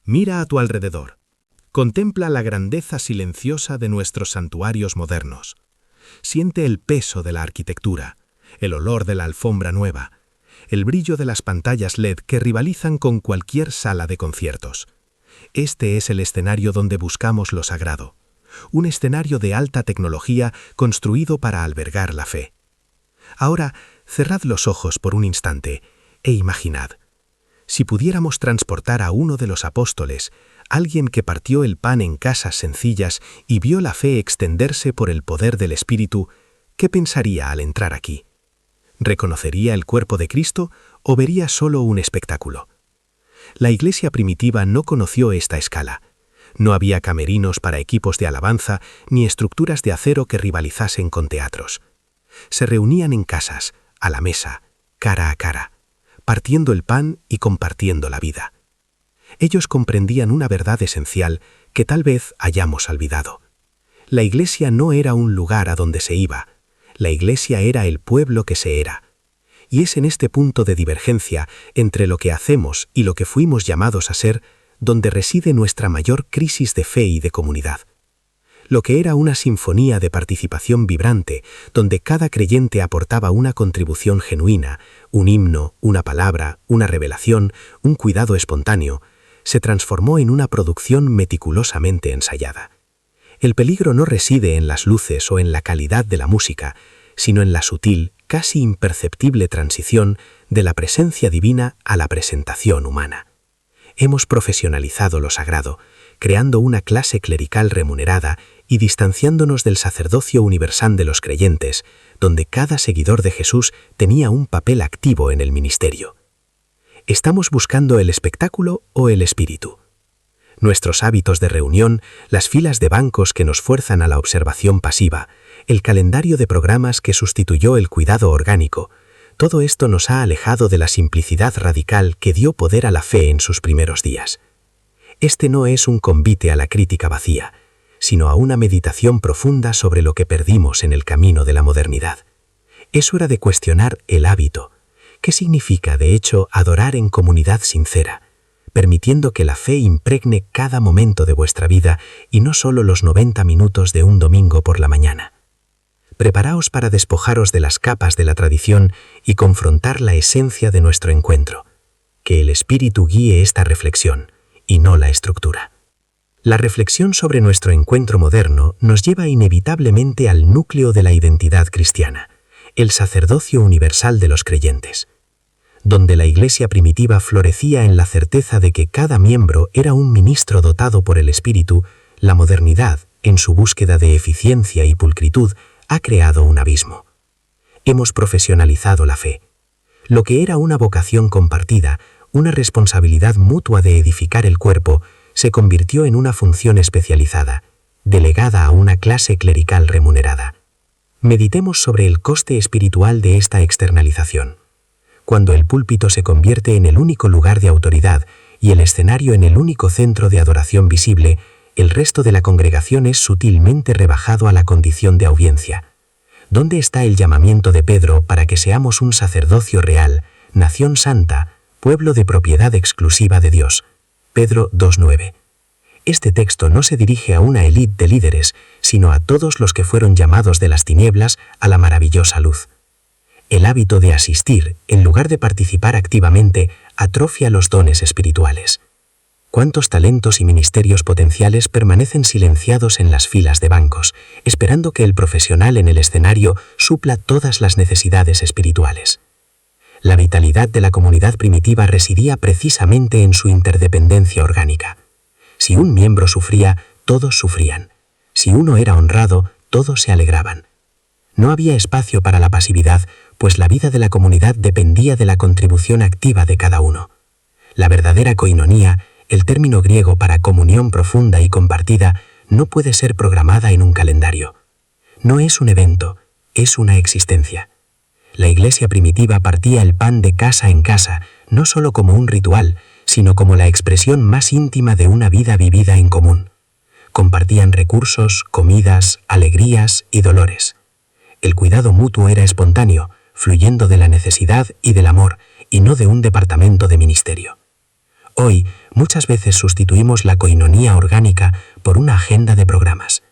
Mira a tu alrededor. Contempla la grandeza silenciosa de nuestros santuarios modernos. Siente el peso de la arquitectura, el olor de la alfombra nueva, el brillo de las pantallas LED que rivalizan con cualquier sala de conciertos. Este es el escenario donde buscamos lo sagrado, un escenario de alta tecnología construido para albergar la fe. Ahora, cerrad los ojos por un instante e imaginad. Si pudiéramos transportar a uno de los apóstoles, alguien que partió el pan en casas sencillas y vio la fe extenderse por el poder del Espíritu, ¿qué pensaría al entrar aquí? ¿Reconocería el cuerpo de Cristo o vería solo un espectáculo? La iglesia primitiva no conoció esta escala. No había camerinos para equipos de alabanza ni estructuras de acero que rivalizasen con teatros. Se reunían en casas, a la mesa, cara a cara, partiendo el pan y compartiendo la vida. Ellos comprendían una verdad esencial que tal vez hayamos olvidado. La iglesia no era un lugar a donde se iba, la iglesia era el pueblo que se era. Y es en este punto de divergencia entre lo que hacemos y lo que fuimos llamados a ser, donde reside nuestra mayor crisis de fe y de comunidad. Lo que era una sinfonía de participación vibrante, donde cada creyente aportaba una contribución genuina, un himno, una palabra, una revelación, un cuidado espontáneo, se transformó en una producción meticulosamente ensayada. El peligro no reside en las luces o en la calidad de la música, sino en la sutil, casi imperceptible transición de la presencia divina a la presentación humana. Hemos profesionalizado lo sagrado, creando una clase clerical remunerada y distanciándonos del sacerdocio universal de los creyentes, donde cada seguidor de Jesús tenía un papel activo en el ministerio. ¿Estamos buscando el espectáculo o el espíritu? Nuestros hábitos de reunión, las filas de bancos que nos fuerzan a la observación pasiva, el calendario de programas que sustituyó el cuidado orgánico, todo esto nos ha alejado de la simplicidad radical que dio poder a la fe en sus primeros días. Este no es un convite a la crítica vacía, sino a una meditación profunda sobre lo que perdimos en el camino de la modernidad. Es hora de cuestionar el hábito. ¿Qué significa, de hecho, adorar en comunidad sincera, permitiendo que la fe impregne cada momento de vuestra vida y no solo los 90 minutos de un domingo por la mañana? Preparaos para despojaros de las capas de la tradición y confrontar la esencia de nuestro encuentro. Que el Espíritu guíe esta reflexión, y no la estructura. La reflexión sobre nuestro encuentro moderno nos lleva inevitablemente al núcleo de la identidad cristiana, el sacerdocio universal de los creyentes. Donde la iglesia primitiva florecía en la certeza de que cada miembro era un ministro dotado por el Espíritu, la modernidad, en su búsqueda de eficiencia y pulcritud, ha creado un abismo. Hemos profesionalizado la fe. Lo que era una vocación compartida, una responsabilidad mutua de edificar el cuerpo, se convirtió en una función especializada, delegada a una clase clerical remunerada. Meditemos sobre el coste espiritual de esta externalización. Cuando el púlpito se convierte en el único lugar de autoridad y el escenario en el único centro de adoración visible, el resto de la congregación es sutilmente rebajado a la condición de audiencia. ¿Dónde está el llamamiento de Pedro para que seamos un sacerdocio real, nación santa, pueblo de propiedad exclusiva de Dios? Pedro 2:9. Este texto no se dirige a una élite de líderes, sino a todos los que fueron llamados de las tinieblas a la maravillosa luz. El hábito de asistir, en lugar de participar activamente, atrofia los dones espirituales. ¿Cuántos talentos y ministerios potenciales permanecen silenciados en las filas de bancos, esperando que el profesional en el escenario supla todas las necesidades espirituales? La vitalidad de la comunidad primitiva residía precisamente en su interdependencia orgánica. Si un miembro sufría, todos sufrían. Si uno era honrado, todos se alegraban. No había espacio para la pasividad, pues la vida de la comunidad dependía de la contribución activa de cada uno. La verdadera koinonía, el término griego para comunión profunda y compartida, no puede ser programada en un calendario. No es un evento, es una existencia. La iglesia primitiva partía el pan de casa en casa, no solo como un ritual, sino como la expresión más íntima de una vida vivida en común. Compartían recursos, comidas, alegrías y dolores. El cuidado mutuo era espontáneo, fluyendo de la necesidad y del amor, y no de un departamento de ministerio. Hoy, Muchas veces sustituimos la coinonía orgánica por una agenda de programas.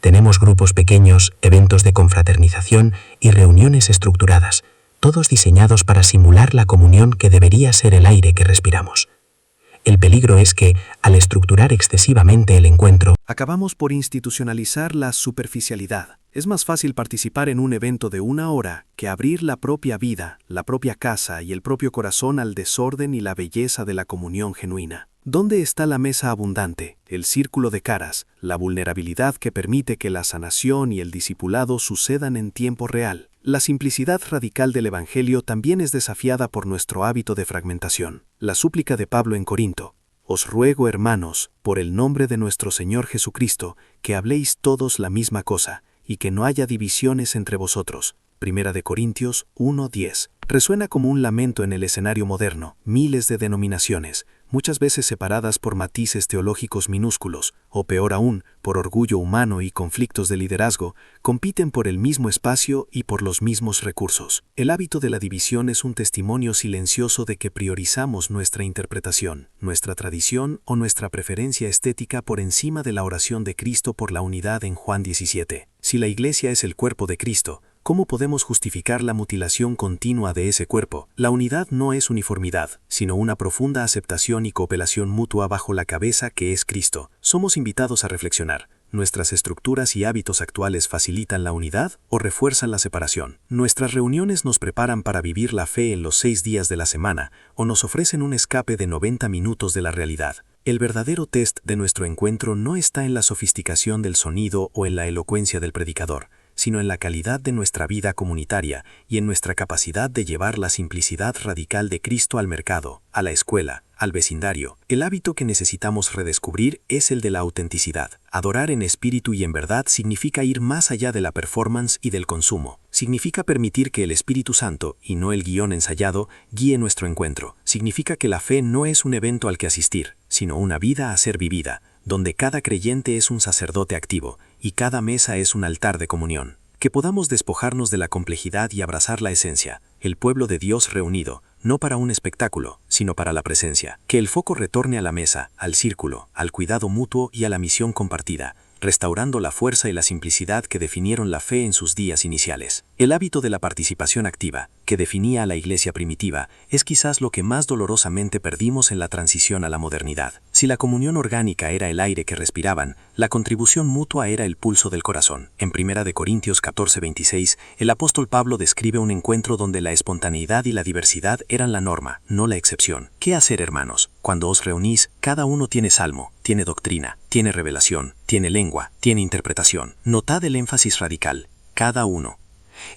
Tenemos grupos pequeños, eventos de confraternización y reuniones estructuradas, todos diseñados para simular la comunión que debería ser el aire que respiramos. El peligro es que, al estructurar excesivamente el encuentro, acabamos por institucionalizar la superficialidad. Es más fácil participar en un evento de 1 hora que abrir la propia vida, la propia casa y el propio corazón al desorden y la belleza de la comunión genuina. ¿Dónde está la mesa abundante, el círculo de caras, la vulnerabilidad que permite que la sanación y el discipulado sucedan en tiempo real? La simplicidad radical del Evangelio también es desafiada por nuestro hábito de fragmentación. La súplica de Pablo en Corinto: «Os ruego, hermanos, por el nombre de nuestro Señor Jesucristo, que habléis todos la misma cosa, y que no haya divisiones entre vosotros». 1 Corintios 1:10. Resuena como un lamento en el escenario moderno. Miles de denominaciones, muchas veces separadas por matices teológicos minúsculos, o peor aún, por orgullo humano y conflictos de liderazgo, compiten por el mismo espacio y por los mismos recursos. El hábito de la división es un testimonio silencioso de que priorizamos nuestra interpretación, nuestra tradición o nuestra preferencia estética por encima de la oración de Cristo por la unidad en Juan 17. Si la Iglesia es el cuerpo de Cristo, ¿cómo podemos justificar la mutilación continua de ese cuerpo? La unidad no es uniformidad, sino una profunda aceptación y cooperación mutua bajo la cabeza que es Cristo. Somos invitados a reflexionar. ¿Nuestras estructuras y hábitos actuales facilitan la unidad o refuerzan la separación? ¿Nuestras reuniones nos preparan para vivir la fe en los 6 días de la semana o nos ofrecen un escape de 90 minutos de la realidad? El verdadero test de nuestro encuentro no está en la sofisticación del sonido o en la elocuencia del predicador, sino en la calidad de nuestra vida comunitaria y en nuestra capacidad de llevar la simplicidad radical de Cristo al mercado, a la escuela, al vecindario. El hábito que necesitamos redescubrir es el de la autenticidad. Adorar en espíritu y en verdad significa ir más allá de la performance y del consumo. Significa permitir que el Espíritu Santo, y no el guión ensayado, guíe nuestro encuentro. Significa que la fe no es un evento al que asistir, sino una vida a ser vivida, donde cada creyente es un sacerdote activo y cada mesa es un altar de comunión. Que podamos despojarnos de la complejidad y abrazar la esencia, el pueblo de Dios reunido, no para un espectáculo, sino para la presencia. Que el foco retorne a la mesa, al círculo, al cuidado mutuo y a la misión compartida, restaurando la fuerza y la simplicidad que definieron la fe en sus días iniciales. El hábito de la participación activa, que definía a la iglesia primitiva, es quizás lo que más dolorosamente perdimos en la transición a la modernidad. Si la comunión orgánica era el aire que respiraban, la contribución mutua era el pulso del corazón. En 1 Corintios 14:26, el apóstol Pablo describe un encuentro donde la espontaneidad y la diversidad eran la norma, no la excepción. ¿Qué hacer, hermanos? Cuando os reunís, cada uno tiene salmo, tiene doctrina, tiene revelación, tiene lengua, tiene interpretación. Notad el énfasis radical. Cada uno.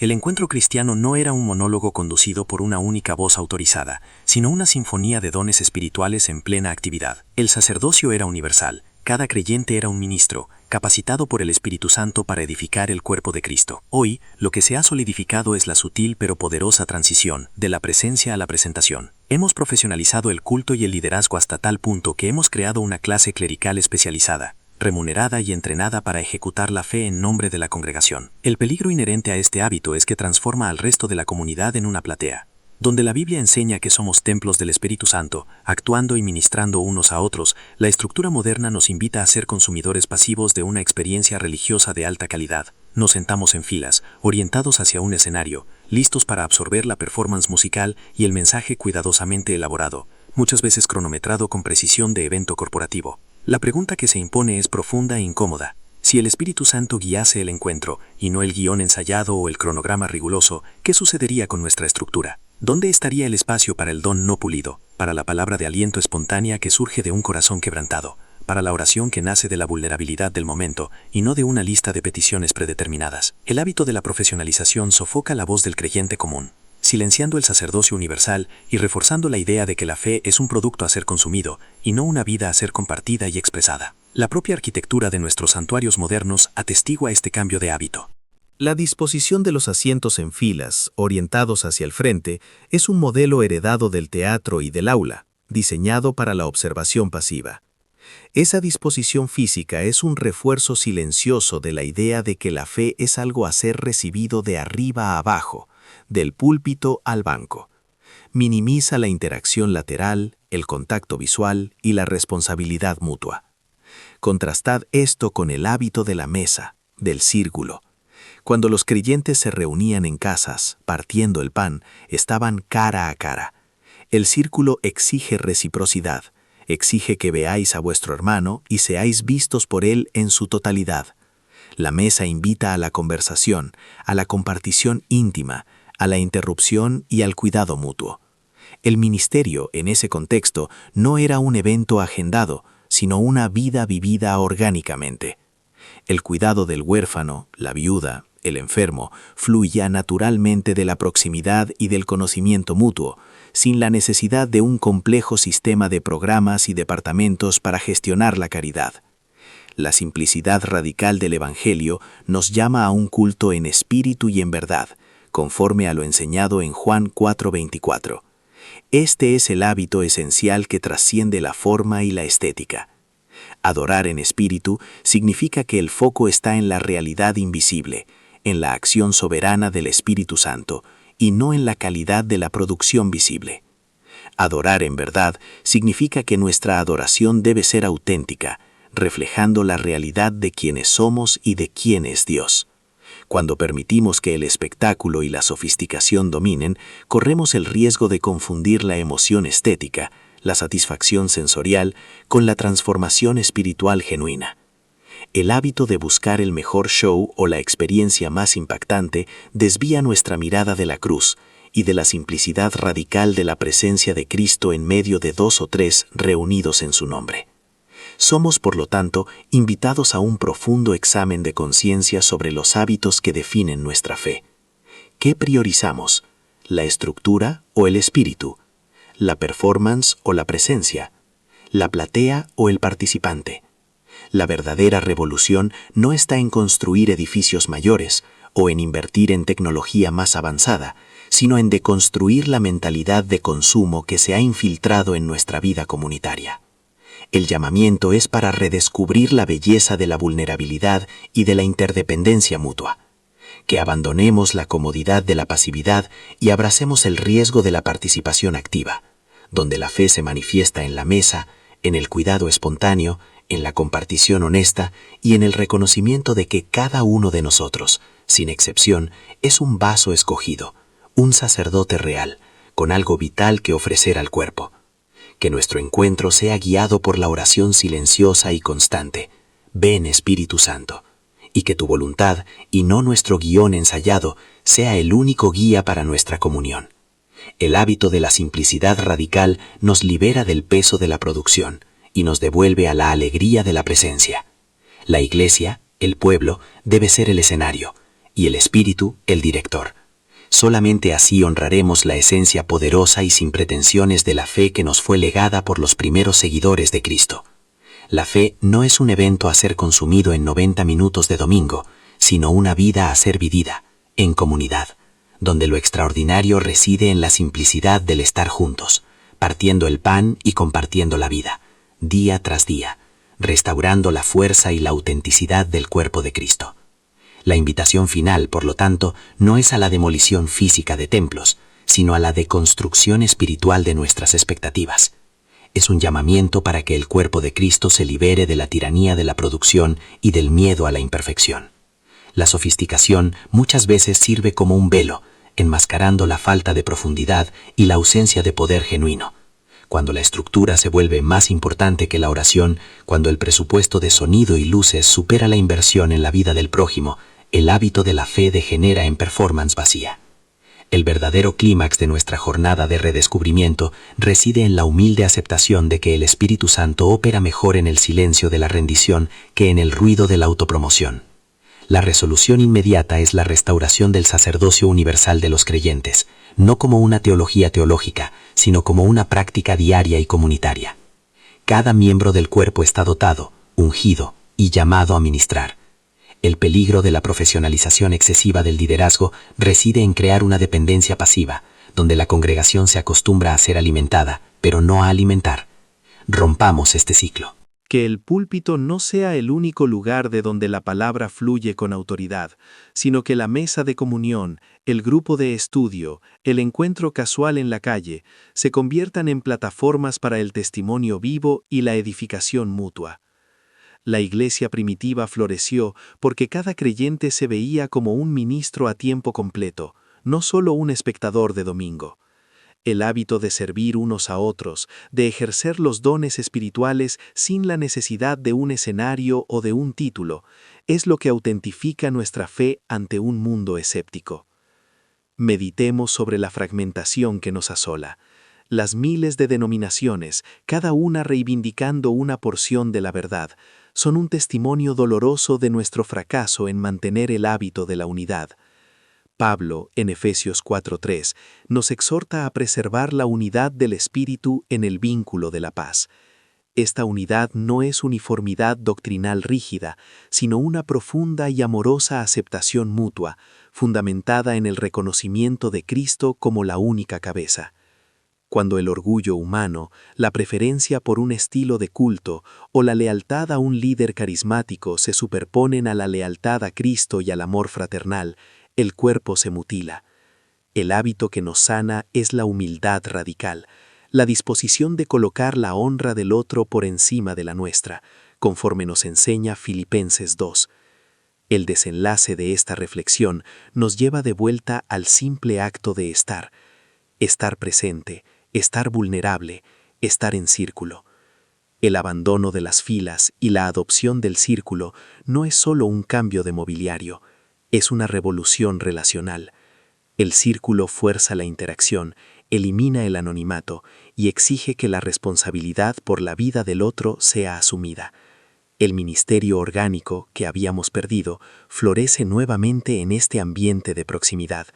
El encuentro cristiano no era un monólogo conducido por una única voz autorizada, sino una sinfonía de dones espirituales en plena actividad. El sacerdocio era universal. Cada creyente era un ministro, capacitado por el Espíritu Santo para edificar el cuerpo de Cristo. Hoy, lo que se ha solidificado es la sutil pero poderosa transición, de la presencia a la presentación. Hemos profesionalizado el culto y el liderazgo hasta tal punto que hemos creado una clase clerical especializada, remunerada y entrenada para ejecutar la fe en nombre de la congregación. El peligro inherente a este hábito es que transforma al resto de la comunidad en una platea. Donde la Biblia enseña que somos templos del Espíritu Santo, actuando y ministrando unos a otros, la estructura moderna nos invita a ser consumidores pasivos de una experiencia religiosa de alta calidad. Nos sentamos en filas, orientados hacia un escenario, listos para absorber la performance musical y el mensaje cuidadosamente elaborado, muchas veces cronometrado con precisión de evento corporativo. La pregunta que se impone es profunda e incómoda. Si el Espíritu Santo guiase el encuentro, y no el guión ensayado o el cronograma riguroso, ¿qué sucedería con nuestra estructura? ¿Dónde estaría el espacio para el don no pulido, para la palabra de aliento espontánea que surge de un corazón quebrantado, para la oración que nace de la vulnerabilidad del momento y no de una lista de peticiones predeterminadas? El hábito de la profesionalización sofoca la voz del creyente común, silenciando el sacerdocio universal y reforzando la idea de que la fe es un producto a ser consumido y no una vida a ser compartida y expresada. La propia arquitectura de nuestros santuarios modernos atestigua este cambio de hábito. La disposición de los asientos en filas, orientados hacia el frente, es un modelo heredado del teatro y del aula, diseñado para la observación pasiva. Esa disposición física es un refuerzo silencioso de la idea de que la fe es algo a ser recibido de arriba a abajo, del púlpito al banco. minimiza la interacción lateral, el contacto visual y la responsabilidad mutua. Contrastad esto con el hábito de la mesa, del círculo. Cuando los creyentes se reunían en casas, partiendo el pan, estaban cara a cara. El círculo exige reciprocidad, exige que veáis a vuestro hermano y seáis vistos por él en su totalidad. La mesa invita a la conversación, a la compartición íntima, a la interrupción y al cuidado mutuo. El ministerio, en ese contexto, no era un evento agendado, sino una vida vivida orgánicamente. El cuidado del huérfano, la viuda, el enfermo, fluía naturalmente de la proximidad y del conocimiento mutuo, sin la necesidad de un complejo sistema de programas y departamentos para gestionar la caridad. La simplicidad radical del Evangelio nos llama a un culto en espíritu y en verdad, conforme a lo enseñado en Juan 4:24. Este es el hábito esencial que trasciende la forma y la estética. Adorar en espíritu significa que el foco está en la realidad invisible, en la acción soberana del Espíritu Santo, y no en la calidad de la producción visible. Adorar en verdad significa que nuestra adoración debe ser auténtica, reflejando la realidad de quienes somos y de quién es Dios. Cuando permitimos que el espectáculo y la sofisticación dominen, corremos el riesgo de confundir la emoción estética, la satisfacción sensorial, con la transformación espiritual genuina. El hábito de buscar el mejor show o la experiencia más impactante desvía nuestra mirada de la cruz y de la simplicidad radical de la presencia de Cristo en medio de 2 o 3 reunidos en su nombre. Somos, por lo tanto, invitados a un profundo examen de conciencia sobre los hábitos que definen nuestra fe. ¿Qué priorizamos? ¿La estructura o el espíritu? ¿La performance o la presencia? ¿La platea o el participante? La verdadera revolución no está en construir edificios mayores o en invertir en tecnología más avanzada, sino en deconstruir la mentalidad de consumo que se ha infiltrado en nuestra vida comunitaria. El llamamiento es para redescubrir la belleza de la vulnerabilidad y de la interdependencia mutua. Que abandonemos la comodidad de la pasividad y abracemos el riesgo de la participación activa, donde la fe se manifiesta en la mesa, en el cuidado espontáneo, en la compartición honesta y en el reconocimiento de que cada uno de nosotros, sin excepción, es un vaso escogido, un sacerdote real, con algo vital que ofrecer al cuerpo. Que nuestro encuentro sea guiado por la oración silenciosa y constante. Ven, Espíritu Santo, y que tu voluntad, y no nuestro guión ensayado, sea el único guía para nuestra comunión. El hábito de la simplicidad radical nos libera del peso de la producción y nos devuelve a la alegría de la presencia. La iglesia, el pueblo, debe ser el escenario, y el Espíritu, el director. Solamente así honraremos la esencia poderosa y sin pretensiones de la fe que nos fue legada por los primeros seguidores de Cristo. La fe no es un evento a ser consumido en 90 minutos de domingo, sino una vida a ser vivida, en comunidad, donde lo extraordinario reside en la simplicidad del estar juntos, partiendo el pan y compartiendo la vida, día tras día, restaurando la fuerza y la autenticidad del cuerpo de Cristo. La invitación final, por lo tanto, no es a la demolición física de templos, sino a la deconstrucción espiritual de nuestras expectativas. Es un llamamiento para que el cuerpo de Cristo se libere de la tiranía de la producción y del miedo a la imperfección. La sofisticación muchas veces sirve como un velo, enmascarando la falta de profundidad y la ausencia de poder genuino. Cuando la estructura se vuelve más importante que la oración, cuando el presupuesto de sonido y luces supera la inversión en la vida del prójimo, el hábito de la fe degenera en performance vacía. El verdadero clímax de nuestra jornada de redescubrimiento reside en la humilde aceptación de que el Espíritu Santo opera mejor en el silencio de la rendición que en el ruido de la autopromoción. La resolución inmediata es la restauración del sacerdocio universal de los creyentes, no como una teología teológica, sino como una práctica diaria y comunitaria. Cada miembro del cuerpo está dotado, ungido y llamado a ministrar. El peligro de la profesionalización excesiva del liderazgo reside en crear una dependencia pasiva, donde la congregación se acostumbra a ser alimentada, pero no a alimentar. Rompamos este ciclo. Que el púlpito no sea el único lugar de donde la palabra fluye con autoridad, sino que la mesa de comunión, el grupo de estudio, el encuentro casual en la calle, se conviertan en plataformas para el testimonio vivo y la edificación mutua. La iglesia primitiva floreció porque cada creyente se veía como un ministro a tiempo completo, no solo un espectador de domingo. El hábito de servir unos a otros, de ejercer los dones espirituales sin la necesidad de un escenario o de un título, es lo que autentifica nuestra fe ante un mundo escéptico. Meditemos sobre la fragmentación que nos asola. Las miles de denominaciones, cada una reivindicando una porción de la verdad, son un testimonio doloroso de nuestro fracaso en mantener el hábito de la unidad. Pablo, en Efesios 4:3, nos exhorta a preservar la unidad del Espíritu en el vínculo de la paz. Esta unidad no es uniformidad doctrinal rígida, sino una profunda y amorosa aceptación mutua, fundamentada en el reconocimiento de Cristo como la única cabeza. Cuando el orgullo humano, la preferencia por un estilo de culto o la lealtad a un líder carismático se superponen a la lealtad a Cristo y al amor fraternal, el cuerpo se mutila. El hábito que nos sana es la humildad radical, la disposición de colocar la honra del otro por encima de la nuestra, conforme nos enseña Filipenses 2. El desenlace de esta reflexión nos lleva de vuelta al simple acto de estar presente, estar vulnerable, estar en círculo. El abandono de las filas y la adopción del círculo no es solo un cambio de mobiliario, es una revolución relacional. El círculo fuerza la interacción, elimina el anonimato y exige que la responsabilidad por la vida del otro sea asumida. El ministerio orgánico que habíamos perdido florece nuevamente en este ambiente de proximidad.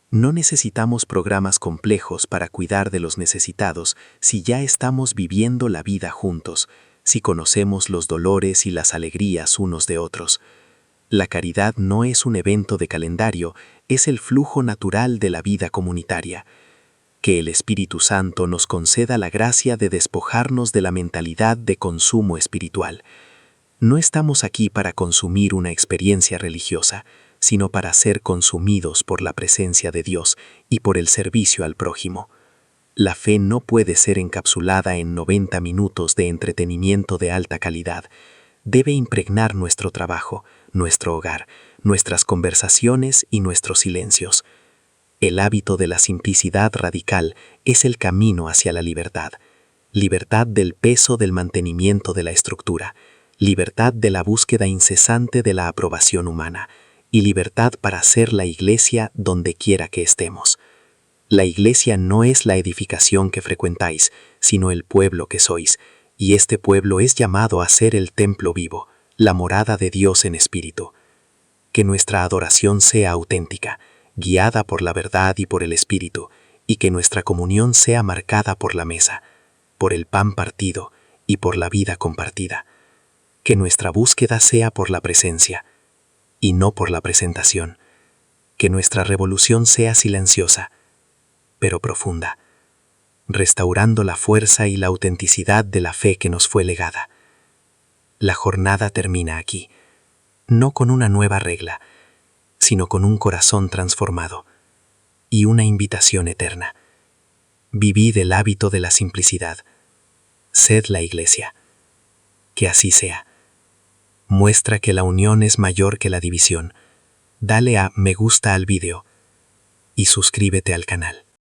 No necesitamos programas complejos para cuidar de los necesitados si ya estamos viviendo la vida juntos, si conocemos los dolores y las alegrías unos de otros. La caridad no es un evento de calendario, es el flujo natural de la vida comunitaria. Que el Espíritu Santo nos conceda la gracia de despojarnos de la mentalidad de consumo espiritual. No estamos aquí para consumir una experiencia religiosa, sino para ser consumidos por la presencia de Dios y por el servicio al prójimo. La fe no puede ser encapsulada en 90 minutos de entretenimiento de alta calidad. Debe impregnar nuestro trabajo, nuestro hogar, nuestras conversaciones y nuestros silencios. El hábito de la simplicidad radical es el camino hacia la libertad. Libertad del peso del mantenimiento de la estructura, libertad de la búsqueda incesante de la aprobación humana y libertad para ser la iglesia donde quiera que estemos. La iglesia no es la edificación que frecuentáis, sino el pueblo que sois, y este pueblo es llamado a ser el templo vivo, la morada de Dios en espíritu. Que nuestra adoración sea auténtica, guiada por la verdad y por el espíritu, y que nuestra comunión sea marcada por la mesa, por el pan partido y por la vida compartida. Que nuestra búsqueda sea por la presencia, y no por la presentación. Que nuestra revolución sea silenciosa, pero profunda, restaurando la fuerza y la autenticidad de la fe que nos fue legada. La jornada termina aquí, no con una nueva regla, sino con un corazón transformado y una invitación eterna. Vivid el hábito de la simplicidad. Sed la iglesia. Que así sea. Muestra que la unión es mayor que la división. Dale a me gusta al video y suscríbete al canal.